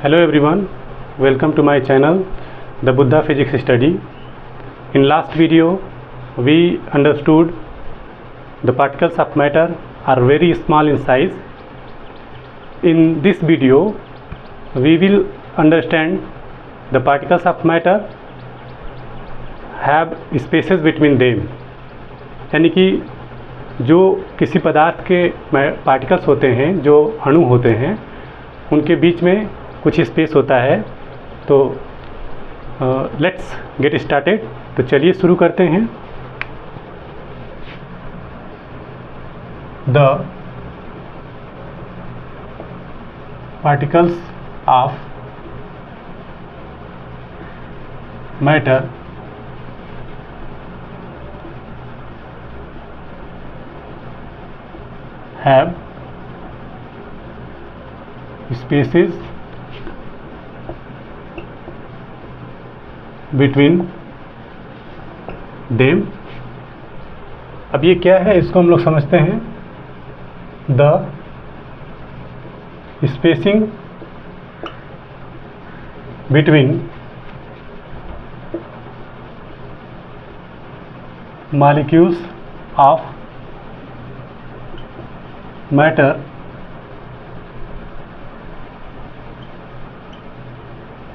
Hello everyone, welcome to my channel The Buddha Physics Study. In last video we understood the particles of matter are very small in size. In this video we will understand the particles of matter have spaces between them, यानी कि जो किसी पदार्थ के particles होते हैं, जो अणु होते हैं, उनके बीच में कुछ स्पेस होता है. तो लेट्स गेट स्टार्टेड. तो चलिए शुरू करते हैं. The particles of matter have spaces between them. अब ये क्या है, इसको हम लोग समझते हैं. The spacing between molecules of matter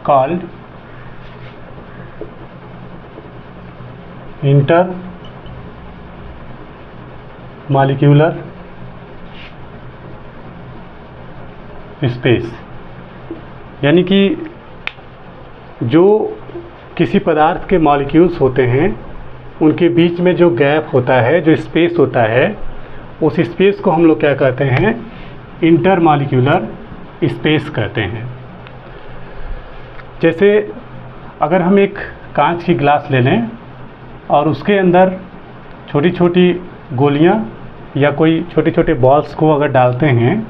called intermolecular space. यानी कि जो किसी पदार्थ के मॉलिक्यूल्स होते हैं उनके बीच में जो गैप होता है, जो स्पेस होता है, उस स्पेस को हम लोग क्या कहते हैं? इंटरमॉलिक्यूलर स्पेस कहते हैं. जैसे अगर हम एक कांच की ग्लास ले लें और उसके अंदर छोटी छोटी गोलियां या कोई छोटे छोटे बॉल्स को अगर डालते हैं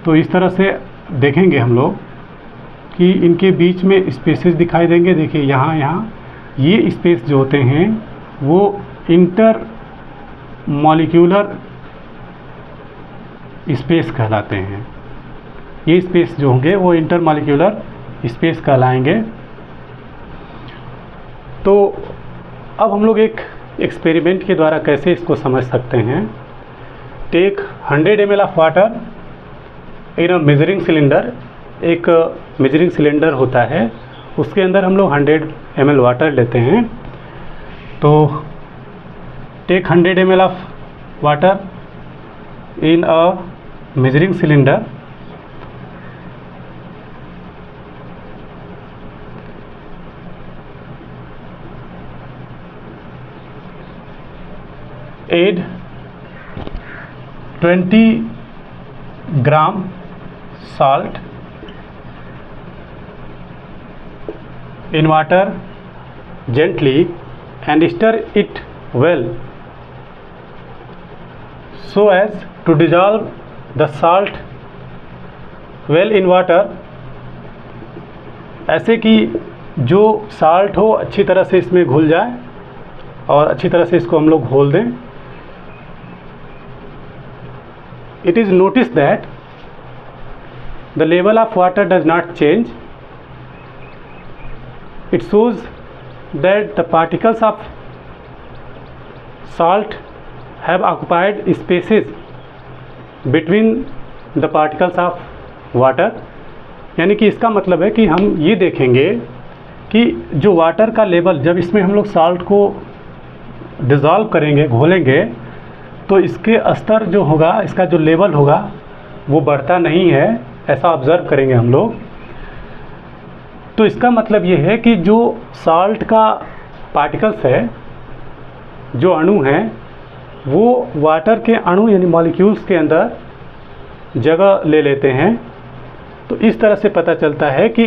तो इस तरह से देखेंगे हम लोग कि इनके बीच में स्पेसेस दिखाई देंगे. देखिए यहाँ ये स्पेस जो होते हैं वो इंटरमॉलिक्यूलर स्पेस कहलाते हैं. ये स्पेस जो होंगे वो इंटरमॉलिक्यूलर स्पेस कहलाएंगे. तो अब हम लोग एक एक्सपेरिमेंट के द्वारा कैसे इसको समझ सकते हैं. Take 100 ml of water in a measuring cylinder. एक मेजरिंग सिलेंडर होता है, उसके अंदर हम लोग 100 ml वाटर लेते हैं. तो take 100 ml of water in a measuring cylinder. Add 20 gram salt in water gently and stir it well so as to dissolve the salt well in water. ऐसे कि जो साल्ट हो अच्छी तरह से इसमें घुल जाए और अच्छी तरह से इसको हम लोग घोल दें. It is noticed that the level of water does not change. It shows that the particles of salt have occupied spaces between the particles of water. यानी कि इसका मतलब है कि हम ये देखेंगे कि जो वाटर का लेवल, जब इसमें हम लोग साल्ट को डिज़ोल्व करेंगे, घोलेंगे, तो इसके स्तर जो होगा, इसका जो लेवल होगा वो बढ़ता नहीं है, ऐसा ऑब्ज़र्व करेंगे हम लोग. तो इसका मतलब ये है कि जो साल्ट का पार्टिकल्स है, जो अणु हैं, वो वाटर के अणु यानी मॉलिक्यूल्स के अंदर जगह ले लेते हैं. तो इस तरह से पता चलता है कि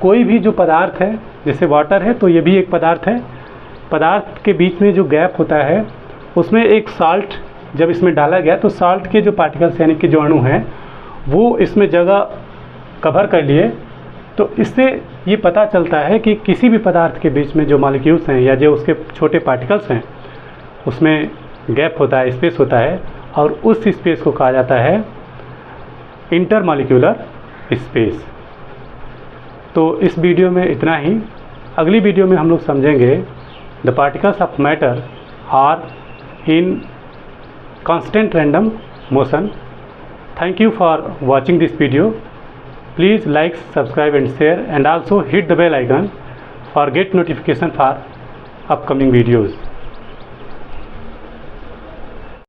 कोई भी जो पदार्थ है, जैसे वाटर है तो ये भी एक पदार्थ है, पदार्थ के बीच में जो गैप होता है उसमें एक साल्ट जब इसमें डाला गया तो साल्ट के जो पार्टिकल्स यानी कि जो अणु हैं वो इसमें जगह कवर कर लिए. तो इससे ये पता चलता है कि किसी भी पदार्थ के बीच में जो मॉलिक्यूल्स हैं या जो उसके छोटे पार्टिकल्स हैं उसमें गैप होता है, स्पेस होता है, और उस स्पेस को कहा जाता है इंटरमॉलिक्यूलर स्पेस. तो इस वीडियो में इतना ही। अगली वीडियो में हम लोग समझेंगे the particles of matter are in constant random motion. Thank you for watching this video. Please like, subscribe and share, and also hit the bell icon for get notification for upcoming videos.